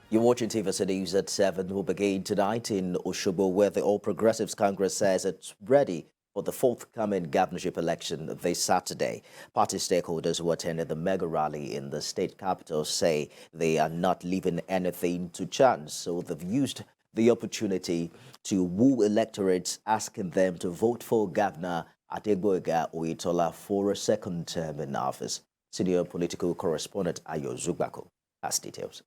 You're watching TVC News at 7. We'll begin tonight in Osogbo, where the All Progressives Congress says it's ready for the forthcoming governorship election this Saturday. Party stakeholders who attended the mega rally in the state capital say they are not leaving anything to chance, so they've used the opportunity to woo electorates, asking them to vote for Governor Adegboyega Oyetola for a second term in office. Senior political correspondent Ayo Zugbako has details.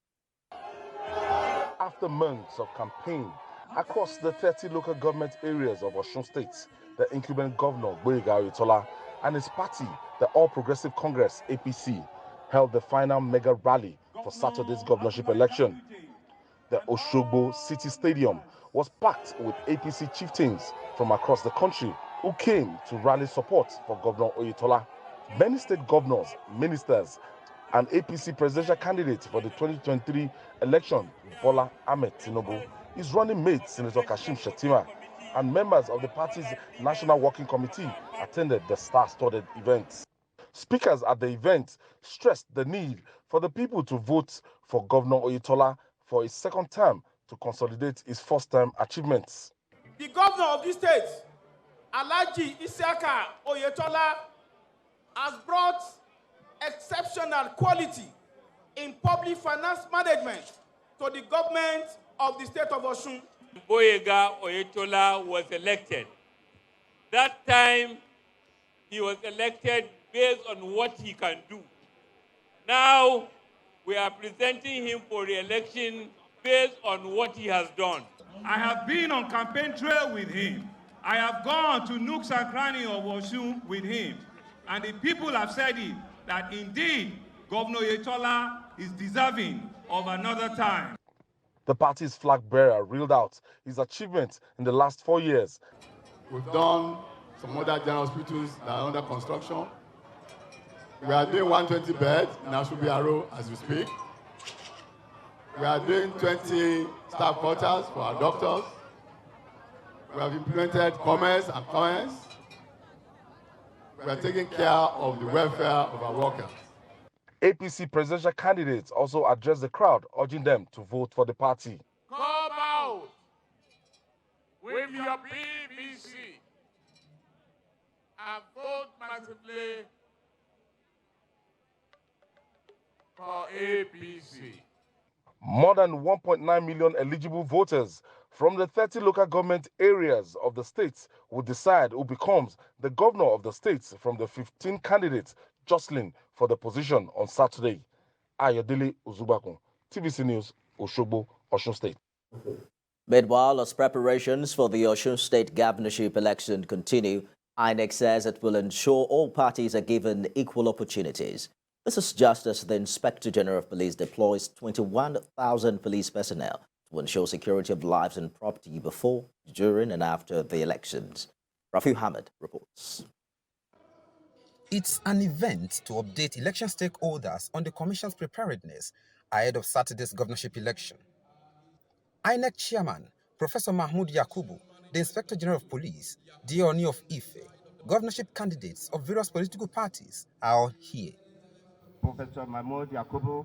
After months of campaign across the 30 local government areas of Osun State, the incumbent governor Adegboyega Oyetola and his party, the All Progressive Congress APC, held the final mega rally for Saturday's governorship election. The Osogbo City Stadium was packed with APC chieftains from across the country who came to rally support for Governor Oyetola. Many state governors, ministers, and APC presidential candidate for the 2023 election, Bola Ahmed Tinubu, his running mate, Senator Kashim Shettima, and members of the party's National Working Committee attended the star-studded event. Speakers at the event stressed the need for the people to vote for Governor Oyetola for his second term to consolidate his first-term achievements. The governor of this state, Alhaji Isiaka Oyetola, has brought exceptional quality in public finance management to the government of the state of Osun. Adegboyega Oyetola was elected. That time, he was elected based on what he can do. Now, we are presenting him for re-election based on what he has done. I have been on campaign trail with him. I have gone to nooks and crannies of Osun with him. And the people have said it, that indeed Governor Oyetola is deserving of another time. The party's flag bearer reeled out his achievements in the last 4 years. We've done some other general hospitals that are under construction. We are doing 120 beds in Ashubiaro as we speak. We are doing 20 staff quarters for our doctors. We have implemented commerce and commerce. We are taking care of the welfare of our workers. APC presidential candidates also addressed the crowd, urging them to vote for the party. Come out with your PVC and vote massively for APC. More than 1.9 million eligible voters from the 30 local government areas of the state will decide who becomes the governor of the state from the 15 candidates jostling for the position on Saturday. Ayodele Uzubakun, TVC News, Osogbo, Osun State. Meanwhile, as preparations for the Osun State governorship election continue, INEC says it will ensure all parties are given equal opportunities. This is just as the Inspector General of Police deploys 21,000 police personnel to ensure security of lives and property before, during, and after the elections. Rafi Hamid reports. It's an event to update election stakeholders on the Commission's preparedness ahead of Saturday's governorship election. INEC Chairman, Professor Mahmood Yakubu, the Inspector General of Police, the Oni of Ife, governorship candidates of various political parties are all here. Professor Mahmood Yakubu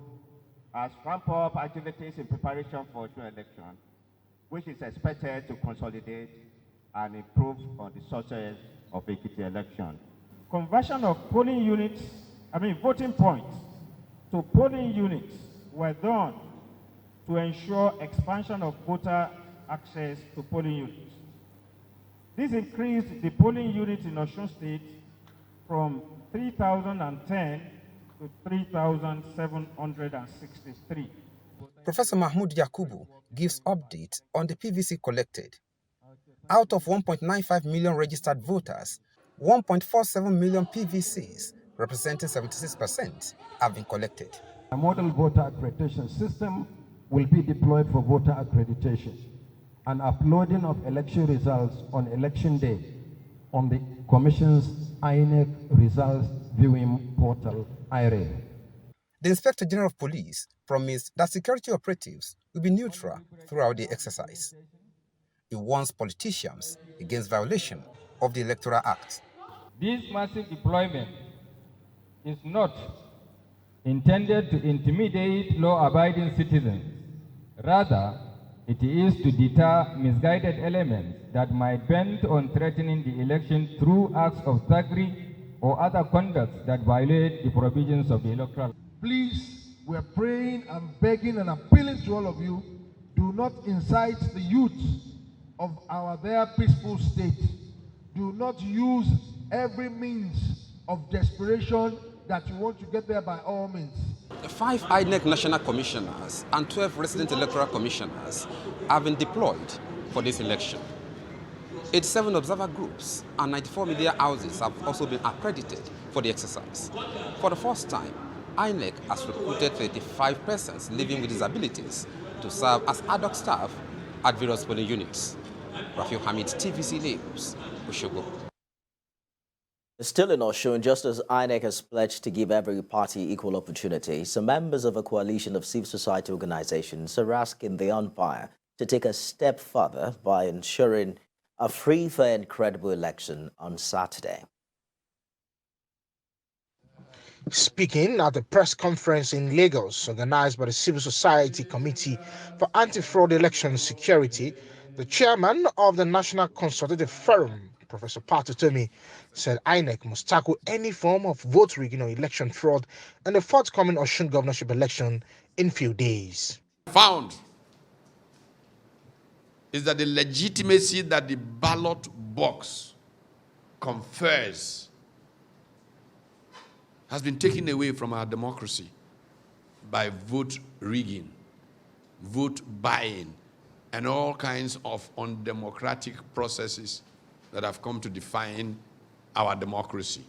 has ramped up activities in preparation for the election, which is expected to consolidate and improve on the success of the election. Conversion of voting points to polling units were done to ensure expansion of voter access to polling units. This increased the polling units in Osun State from 3,010 to 3,763. Professor Mahmood Yakubu gives update on the PVC collected. Out of 1.95 million registered voters, 1.47 million PVCs, representing 76%, have been collected. A model voter accreditation system will be deployed for voter accreditation and uploading of election results on election day on the Commission's INEC results viewing portal, IRE. The Inspector General of Police promised that security operatives will be neutral throughout the exercise. He warns politicians against violation of the Electoral Act. This massive deployment is not intended to intimidate law-abiding citizens, Rather, it is to deter misguided elements that might bend on threatening the election through acts of thuggery or other conducts that violate the provisions of the electoral. Please, we're praying and begging and appealing to all of you, do not incite the youth of our there peaceful state. Do not use every means of desperation that you want to get there by all means. 5 INEC national commissioners and 12 resident electoral commissioners have been deployed for this election. 87 observer groups and 94 media houses have also been accredited for the exercise. For the first time, INEC has recruited 35 persons living with disabilities to serve as ad hoc staff at various polling units. Rafiu Hamid, TVC News, Oshogo. Still in Osun, just as INEC has pledged to give every party equal opportunity, some members of a coalition of civil society organizations are asking the umpire to take a step further by ensuring a free, fair and credible election on Saturday. Speaking at a press conference in Lagos organized by the Civil Society Committee for Anti-Fraud Election Security, the chairman of the National Consultative Forum, Professor Patutomi, said INEC must tackle any form of vote rigging or election fraud in the forthcoming Osun governorship election in few days. Found is that the legitimacy that the ballot box confers has been taken away from our democracy by vote rigging, vote buying, and all kinds of undemocratic processes that have come to define our democracy.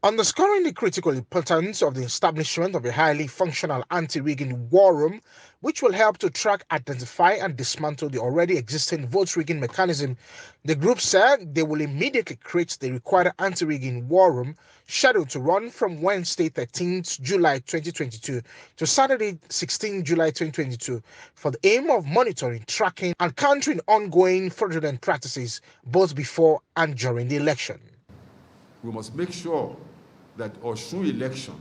Underscoring the critical importance of the establishment of a highly functional anti-rigging war room, which will help to track, identify and dismantle the already existing vote rigging mechanism, the group said they will immediately create the required anti-rigging war room, scheduled to run from Wednesday 13th July 2022 to Saturday 16th July 2022 for the aim of monitoring, tracking and countering ongoing fraudulent practices both before and during the election. We must make sure that Osun election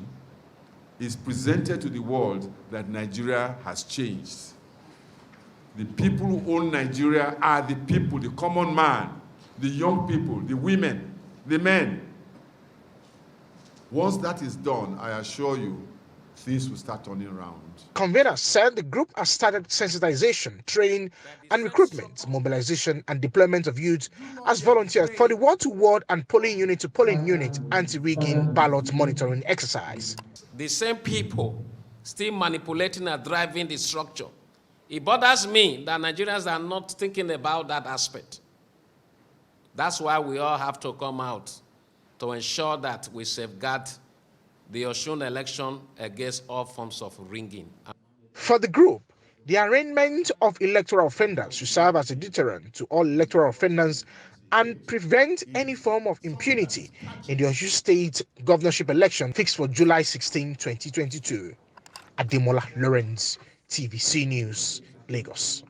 is presented to the world that Nigeria has changed. The people who own Nigeria are the people, the common man, the young people, the women, the men. Once that is done, I assure you, things will start turning around. Convener said the group has started sensitization, training and recruitment, mobilization and deployment of youth as volunteers for the ward-to-ward and polling unit-to-polling unit anti-rigging ballot monitoring exercise. The same people still manipulating and driving the structure. It bothers me that Nigerians are not thinking about that aspect. That's why we all have to come out to ensure that we safeguard the Osun election against all forms of rigging. For the group, the arraignment of electoral offenders should serve as a deterrent to all electoral offenders and prevent any form of impunity in the Osun State governorship election fixed for July 16, 2022. Ademola Lawrence, TVC News, Lagos.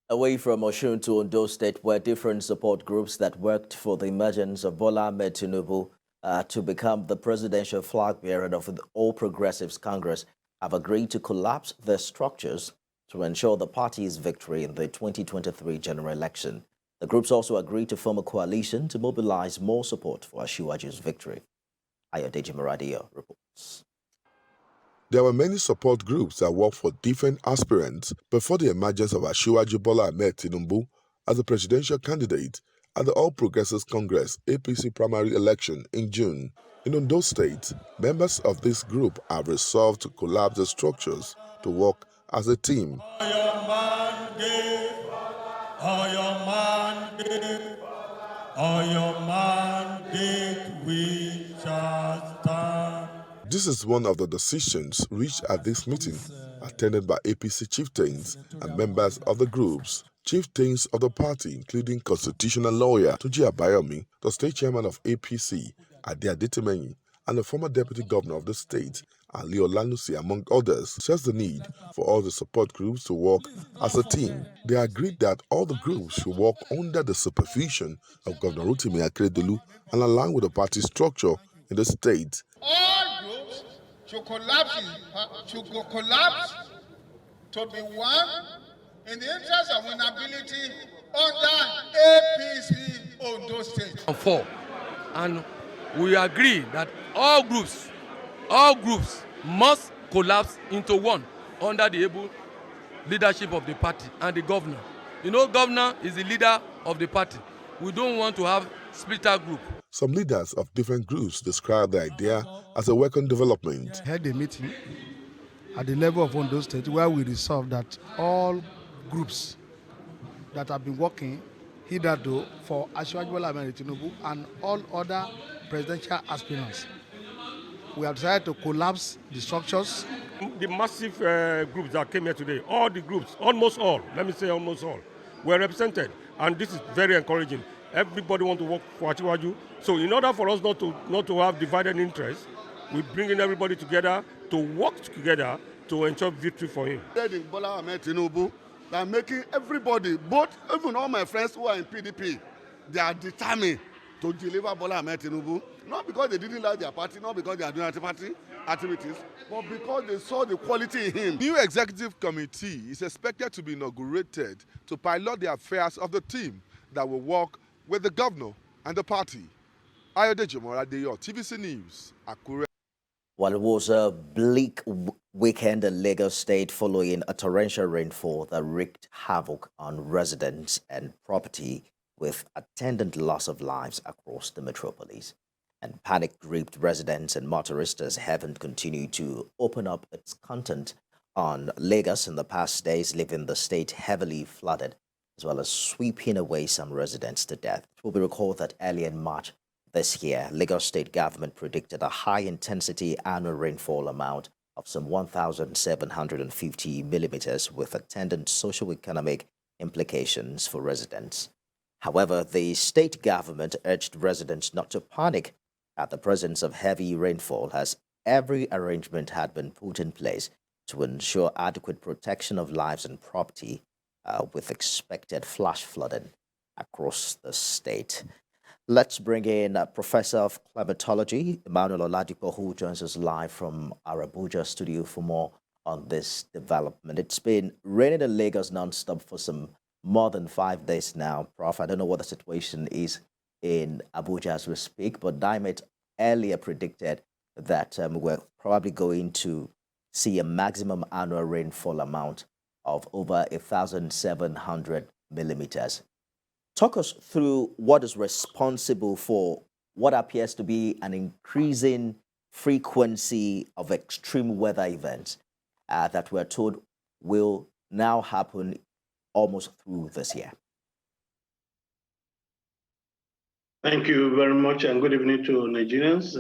Away from Osun to Ondo State, where different support groups that worked for the emergence of Bola Ahmed Tinubu to become the presidential flag bearer of the All Progressives Congress have agreed to collapse their structures to ensure the party's victory in the 2023 general election. The groups also agreed to form a coalition to mobilize more support for Asiwaju's victory. Ayodeji Maradio reports. There were many support groups that worked for different aspirants before the emergence of Asiwaju Bola Ahmed Tinubu as the presidential candidate at the All Progressives Congress APC primary election in June. In Ondo State, members of this group have resolved to collapse the structures to work as a team. This is one of the decisions reached at this meeting, attended by APC chieftains and members of the groups. Chieftains of the party, including constitutional lawyer Tunji Abayomi, the state chairman of APC, Ade Adetimehin, and the former deputy governor of the state, Ali Olanusi, among others, says the need for all the support groups to work as a team. They agreed that all the groups should work under the supervision of Governor Rotimi Akeredolu and align with the party structure in the state. All groups should collapse to be won in the interest of winnability under APC Ondo State. 4, and we agree that all groups must collapse into one under the able leadership of the party and the governor. You know, governor is the leader of the party. We don't want to have splitter group. Some leaders of different groups describe the idea as a welcome development. I had a meeting at the level of Ondo State where we resolved that all groups that have been working hitherto for Asiwaju Bola Ahmed Tinubu and all other presidential aspirants, we have decided to collapse the structures. The massive groups that came here today, all the groups, almost all, let me say almost all, were represented, and this is very encouraging. Everybody wants to work for Asiwaju. So in order for us not to have divided interests, we bring in everybody together to work together to ensure victory for him. Bola Ahmed Tinubu, they are making everybody, even all my friends who are in PDP, they are determined to deliver Bola Ahmed Tinubu, not because they didn't like their party, not because they are doing anti-party activities, but because they saw the quality in him. New executive committee is expected to be inaugurated to pilot the affairs of the team that will work with the governor and the party. Adegboyega Oyetola, TVC News, Akure. Well, it was a bleak weekend in Lagos State following a torrential rainfall that wreaked havoc on residents and property, with attendant loss of lives across the metropolis. And panic-gripped residents and motorists haven't continued to open up its content on Lagos in the past days, leaving the state heavily flooded, as well as sweeping away some residents to death. It will be recalled that early in March this year, Lagos State government predicted a high-intensity annual rainfall amount of some 1,750 millimeters, with attendant socio-economic implications for residents. However, the state government urged residents not to panic at the presence of heavy rainfall, as every arrangement had been put in place to ensure adequate protection of lives and property, with expected flash flooding across the state. Let's bring in Professor of Climatology, Emmanuel Oladipo, who joins us live from our Abuja studio for more on this development. It's been raining in Lagos non-stop for some more than 5 days now, Prof. I don't know what the situation is in Abuja as we speak, but INEC earlier predicted that we're probably going to see a maximum annual rainfall amount of over 1,700 millimeters. Talk us through what is responsible for what appears to be an increasing frequency of extreme weather events that we're told will now happen almost through this year. Thank you very much, and good evening to Nigerians.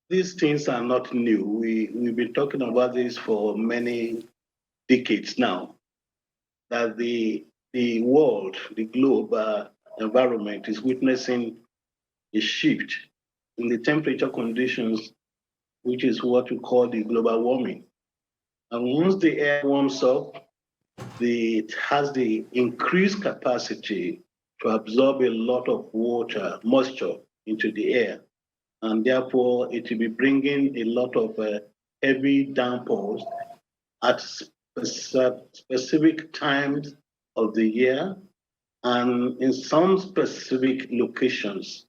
These things are not new. We've been talking about this for many decades now, that the world, the globe environment is witnessing a shift in the temperature conditions, which is what we call the global warming. And once the air warms up, it has the increased capacity to absorb a lot of water, moisture into the air. And therefore, it will be bringing a lot of heavy downpours at specific times of the year and in some specific locations.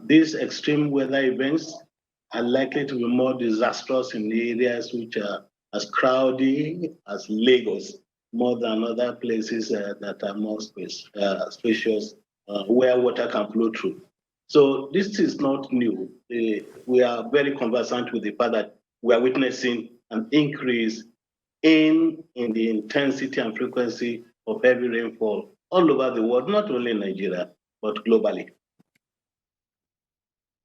These extreme weather events are likely to be more disastrous in the areas which are as crowded as Lagos, more than other places that are more spacious, where water can flow through. So this is not new. We are very conversant with the fact that we are witnessing an increase in the intensity and frequency of heavy rainfall all over the world, not only in Nigeria, but globally.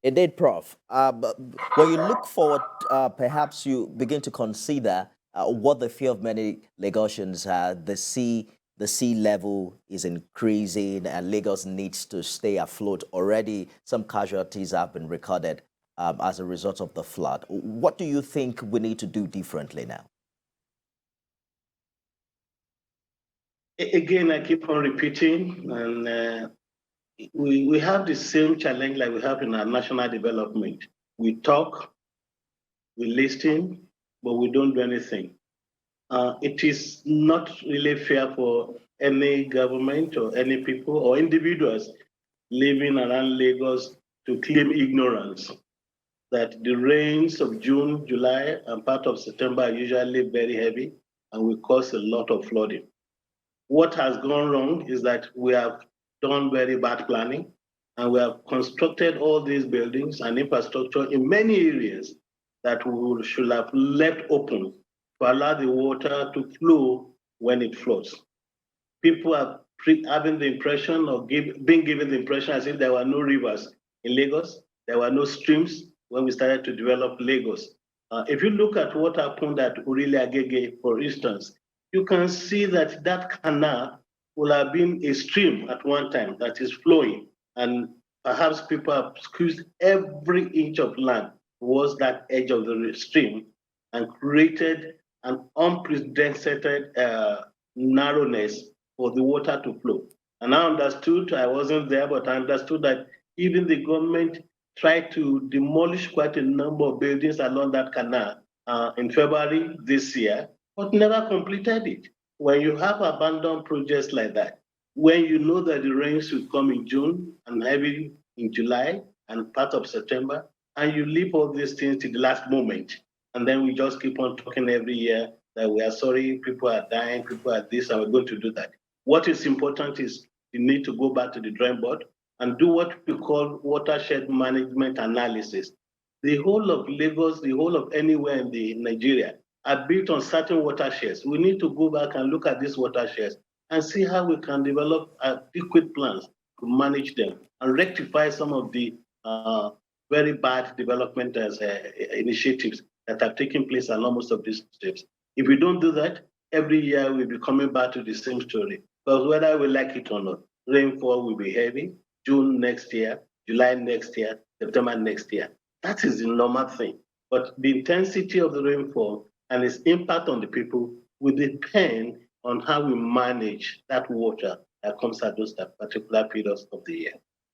Indeed, Prof. When you look forward, perhaps you begin to consider what the fear of many Lagosians are. The sea level is increasing and Lagos needs to stay afloat. Already some casualties have been recorded as a result of the flood. What do you think we need to do differently now? Again, I keep on repeating, and we have the same challenge like we have in our national development. We talk, we listen, but we don't do anything. It is not really fair for any government or any people or individuals living around Lagos to claim ignorance that the rains of June, July, and part of September are usually very heavy and will cause a lot of flooding. What has gone wrong is that we have done very bad planning and we have constructed all these buildings and infrastructure in many areas that we should have left open to allow the water to flow when it floods. People are having the impression of being given the impression as if there were no rivers in Lagos, there were no streams when we started to develop Lagos. If you look at what happened at Orile Agege, for instance, you can see that that canal will have been a stream at one time that is flowing, and perhaps people have squeezed every inch of land towards that edge of the stream and created an unprecedented narrowness for the water to flow. And I understood, I wasn't there, but I understood that even the government tried to demolish quite a number of buildings along that canal in February this year, but never completed it. When you have abandoned projects like that, when you know that the rains will come in June and heavy in July and part of September, and you leave all these things to the last moment, and then we just keep on talking every year that we are sorry, people are dying, people are this, and we're going to do that. What is important is you need to go back to the drawing board and do what we call watershed management analysis. The whole of Lagos, the whole of anywhere in the Nigeria are built on certain watersheds. We need to go back and look at these watersheds and see how we can develop adequate plans to manage them and rectify some of the very bad development initiatives that have taken place along most of these steps. If we don't do that, every year we'll be coming back to the same story. Because whether we like it or not, rainfall will be heavy, June next year, July next year, September next year. That is the normal thing. But the intensity of the rainfall and its impact on the people will depend on how we manage that water that comes at those particular periods of the year.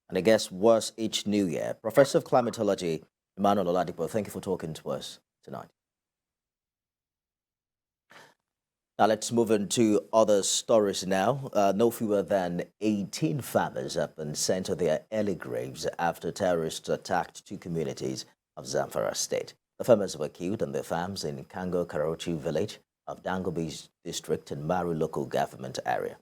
And it gets worse each new year. Professor of Climatology, Emmanuel Oladipo, thank you for talking to us tonight. Now let's move into other stories now. No fewer than 18 farmers have been sent to their early graves after terrorists attacked two communities of Zamfara State. The farmers were killed on their farms in Kango Karochi village of Dangobe district and Maru local government area.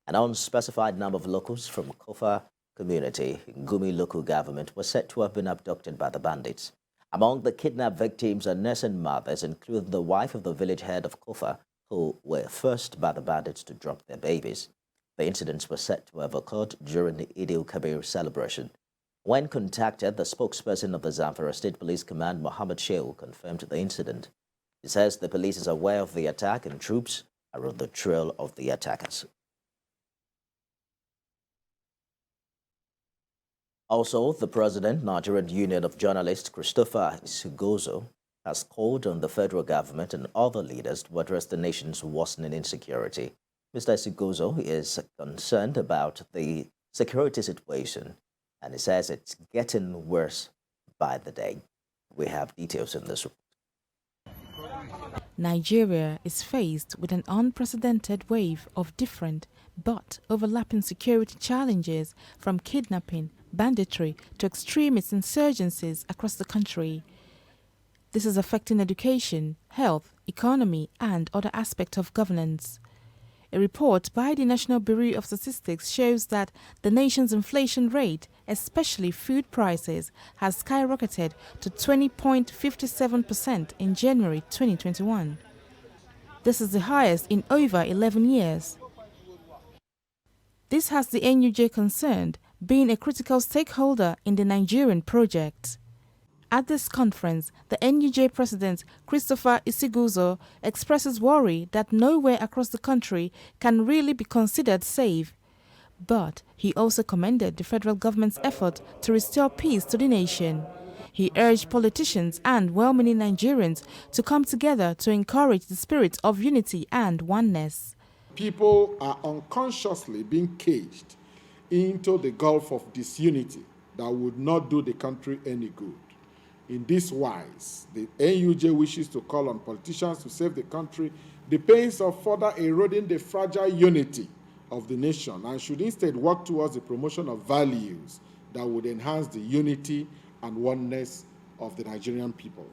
An unspecified number of locals from Kofa community in Gumi local government were said to have been abducted by the bandits. Among the kidnapped victims are nursing mothers, including the wife of the village head of Kofa, who were forced by the bandits to drop their babies. The incidents were said to have occurred during the Eid al-Kabir celebration. When contacted, the spokesperson of the Zamfara State Police Command, Mohammed Shehu, confirmed the incident. He says the police is aware of the attack and troops are on the trail of the attackers. Also, the President, Nigerian Union of Journalists, Christopher Isugozo, has called on the federal government and other leaders to address the nation's worsening insecurity. Mr. Isugozo is concerned about the security situation, and he says it's getting worse by the day. We have details in this report. Nigeria is faced with an unprecedented wave of different but overlapping security challenges, from kidnapping, banditry to extremist insurgencies across the country. This is affecting education, health, economy, and other aspects of governance. A report by the National Bureau of Statistics shows that the nation's inflation rate, especially food prices, has skyrocketed to 20.57% in January 2021. This is the highest in over 11 years. This has the NUJ concerned, being a critical stakeholder in the Nigerian project. At this conference, the NUJ President, Christopher Isugozo, expresses worry that nowhere across the country can really be considered safe. But he also commended the federal government's effort to restore peace to the nation. He urged politicians and well-meaning Nigerians to come together to encourage the spirit of unity and oneness. People are unconsciously being caged into the gulf of disunity that would not do the country any good. In this wise, the NUJ wishes to call on politicians to save the country the pains of further eroding the fragile unity of the nation and should instead work towards the promotion of values that would enhance the unity and oneness of the Nigerian people.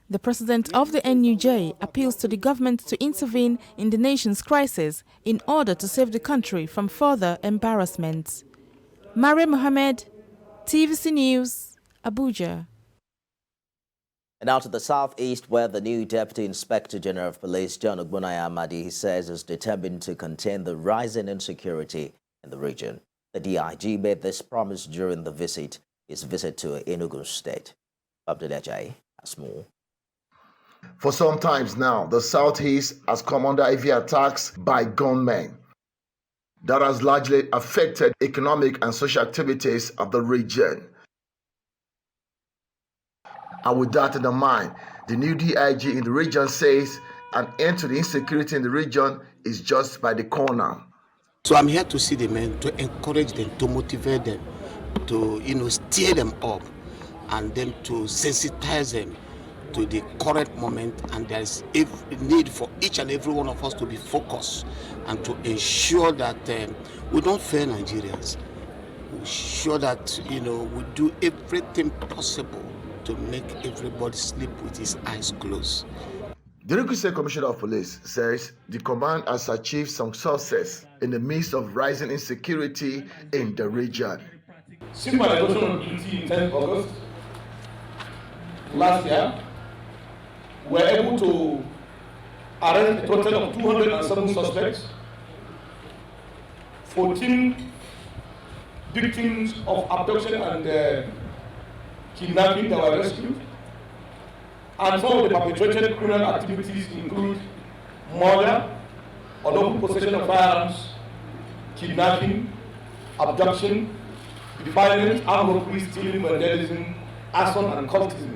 The president of the NUJ appeals to the government to intervene in the nation's crisis in order to save the country from further embarrassment. Maria Mohammed, TVC News, Abuja. And now to the southeast, where the new Deputy Inspector General of Police, John Ogbonnaya Amadi, he says is determined to contain the rising insecurity in the region. The DIG made this promise during his visit to Enugu State. Abdulajai has more. For some times now, the Southeast has come under heavy attacks by gunmen. That has largely affected economic and social activities of the region. And with that in mind, the new DIG in the region says an end to the insecurity in the region is just by the corner. So I'm here to see the men, to encourage them, to motivate them, to steer them up, and then to sensitize them to the current moment. And there is a need for each and every one of us to be focused and to ensure that we don't fail Nigerians. We ensure that we do everything possible to make everybody sleep with his eyes closed. The Enugu State Commissioner of Police says the command has achieved some success in the midst of rising insecurity in the region. Since my adoption of duty in 10th August last year, we were able to arrest a total of 207 suspects, 14 victims of abduction and kidnapping that were rescued, and some of the perpetrated criminal activities include murder, unlawful possession of firearms, kidnapping, abduction, violence, armed robbery, stealing, vandalism, arson, and cultism.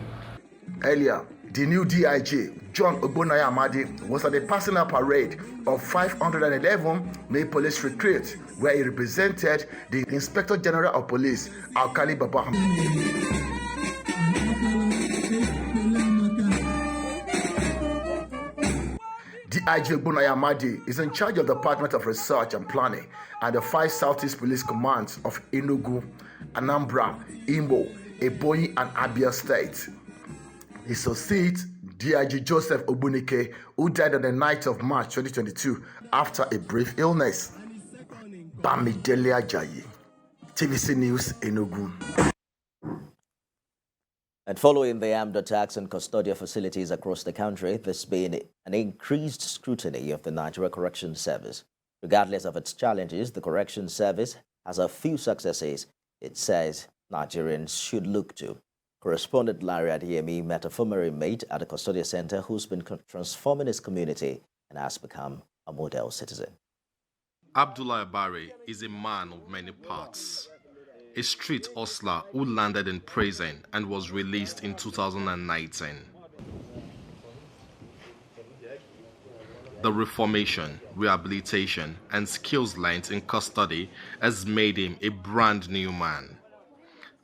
Earlier, the new DIG, John Ogbonnaya Amadi, was at the personal parade of 511 May Police recruits, where he represented the Inspector General of Police, Alkali Baba. DIG Ogbonnaya Amadi is in charge of the Department of Research and Planning and the 5 Southeast Police Commands of Enugu, Anambra, Imo, Ebonyi, and Abia State. He succeeds DIG Joseph Ogbunike, who died on the night of March 2022 after a brief illness. Bamidele Ajayi, TVC News, Enugu. And following the armed attacks on custodial facilities across the country, there's been an increased scrutiny of the Nigeria Correction Service. Regardless of its challenges, the Correction Service has a few successes it says Nigerians should look to. Correspondent Larry Adeyemi met a former inmate at the custodial center who's been transforming his community and has become a model citizen. Abdullahi Abare is a man of many parts. A street hustler who landed in prison and was released in 2019. The reformation, rehabilitation, and skills learned in custody has made him a brand new man.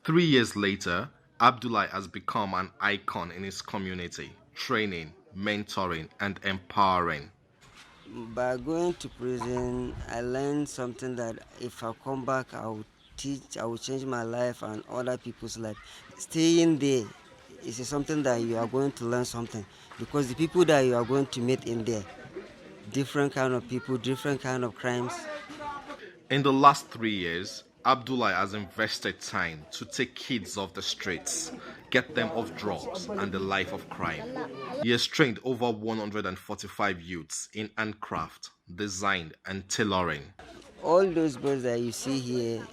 3 years later, Abdullahi has become an icon in his community, training, mentoring, and empowering. By going to prison, I learned something that if I come back, I will teach, I will change my life and other people's life. Staying there is something that you are going to learn something, because the people that you are going to meet in there, different kind of people, different kind of crimes. In the last 3 years, Abdullahi has invested time to take kids off the streets, get them off drugs and the life of crime. He has trained over 145 youths in handcraft, design and tailoring. All those boys that you see here,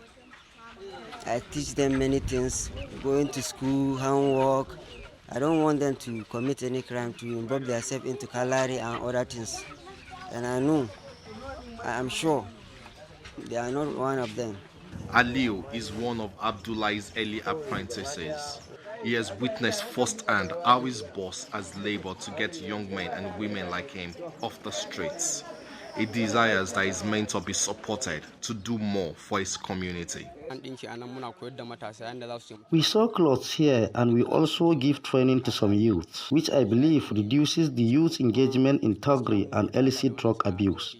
I teach them many things, going to school, handwork. I don't want them to commit any crime, to involve themselves into kalari and other things. And I know, I am sure, they are not one of them. Aliu is one of Abdullahi's early apprentices. He has witnessed firsthand how his boss has labored to get young men and women like him off the streets. He desires that his mentor be supported to do more for his community. We sew clothes here and we also give training to some youth, which I believe reduces the youth engagement in thuggery and illicit drug abuse.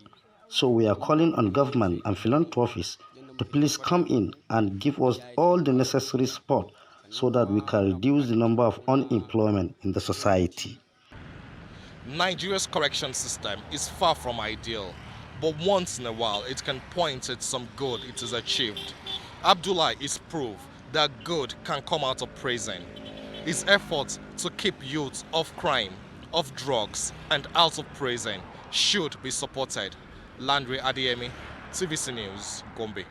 So we are calling on government and philanthropists to please come in and give us all the necessary support so that we can reduce the number of unemployment in the society. Nigeria's correction system is far from ideal, but once in a while it can point at some good it has achieved. Abdullah is proof that good can come out of prison. His efforts to keep youth off crime, off drugs, and out of prison should be supported. Landry Adeyemi, TVC News, Gombe.